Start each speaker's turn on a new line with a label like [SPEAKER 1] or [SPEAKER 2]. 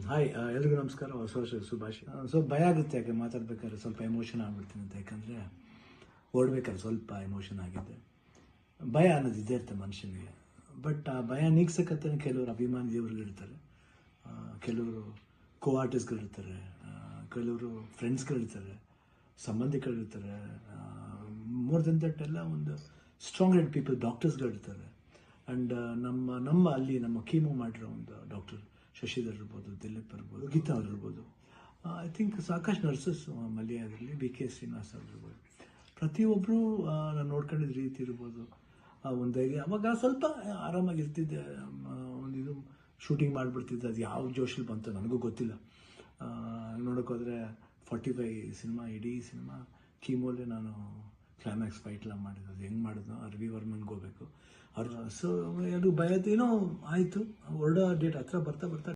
[SPEAKER 1] Hi, ಎಲ್ರಿಗೂ ನಮಸ್ಕಾರ. ಹೊಸ ವರ್ಷ ಶುಭಾಶಯ. ಸ್ವಲ್ಪ ಭಯ ಆಗುತ್ತೆ, ಯಾಕೆ ಮಾತಾಡ್ಬೇಕಾದ್ರೆ ಸ್ವಲ್ಪ ಎಮೋಷನ್ ಆಗ್ಬಿಡ್ತೀನಿ ಅಂತ. ಯಾಕಂದರೆ ಓಡ್ಬೇಕಾದ್ರೆ ಸ್ವಲ್ಪ ಎಮೋಷನ್ ಆಗಿದೆ. ಭಯ ಅನ್ನೋದು ಇದ್ದೇ ಇರುತ್ತೆ ಮನುಷ್ಯನಿಗೆ. ಬಟ್ ಆ ಭಯ ನೀಗ್ಸಕ್ಕಂತಲೇ ಕೆಲವರು ಅಭಿಮಾನಿ ದೇವರುಗಳಿರ್ತಾರೆ, ಕೆಲವರು ಕೋ ಆರ್ಟಿಸ್ಟ್ಗಳಿರ್ತಾರೆ, ಕೆಲವರು ಫ್ರೆಂಡ್ಸ್ಗಳಿರ್ತಾರೆ, ಸಂಬಂಧಿಕರಿರ್ತಾರೆ. ಮೋರ್ ದೆನ್ ದಟ್ ಎಲ್ಲ ಒಂದು ಸ್ಟ್ರಾಂಗ್ ಹೆಡ್ ಪೀಪಲ್, ಡಾಕ್ಟರ್ಸ್ಗಳಿರ್ತಾರೆ. ಆ್ಯಂಡ್ ನಮ್ಮ ಅಲ್ಲಿ ನಮ್ಮ ಕೀಮೋ ಮಾಡಿರೋ ಒಂದು ಡಾಕ್ಟರ್ ಶಶಿಧರ್ ಇರ್ಬೋದು, ದಿಲೀಪ್ ಇರ್ಬೋದು, ಗೀತಾ ಅವ್ರು ಇರ್ಬೋದು, ಐ ಥಿಂಕ್ ಸಾಕಷ್ಟು ನರ್ಸಸ್, ಮಲ್ಯ ಆಗಿರಲಿ, ಬಿ ಕೆ ಶ್ರೀನಿವಾಸ್ ಅವ್ರು ಇರ್ಬೋದು, ಪ್ರತಿಯೊಬ್ಬರು ನಾನು ನೋಡ್ಕೊಂಡಿದ್ದ ರೀತಿ ಇರ್ಬೋದು, ಒಂದಾಗಿ ಅವಾಗ ಸ್ವಲ್ಪ ಆರಾಮಾಗಿರ್ತಿದ್ದೆ. ಒಂದು ಇದು ಶೂಟಿಂಗ್ ಮಾಡಿಬಿಡ್ತಿದ್ದೆ. ಅದು ಯಾವ ಜೋಶಲ್ಲಿ ಬಂತು ನನಗೂ ಗೊತ್ತಿಲ್ಲ. ನೋಡೋಕ್ಕೋದ್ರೆ 45 ಸಿನಿಮಾ, ಇಡೀ ಸಿನಿಮಾ ಕೀಮೋಲೆ ನಾನು ಕ್ಲೈಮ್ಯಾಕ್ಸ್ ಫೈಟ್ಲ ಮಾಡಿದ್ದು. ಅದು ಹೆಂಗೆ ಮಾಡಿದ್ನೋ ರವಿ ವರ್ಮನ್ಗೆ ಹೋಗ್ಬೇಕು ಅವ್ರು. ಸೊ ಎಲ್ಲರೂ ಭಯದ ಏನೋ ಆಯಿತು. ಹೊರಡೋ ಡೇಟ್ ಹತ್ರ ಬರ್ತಾ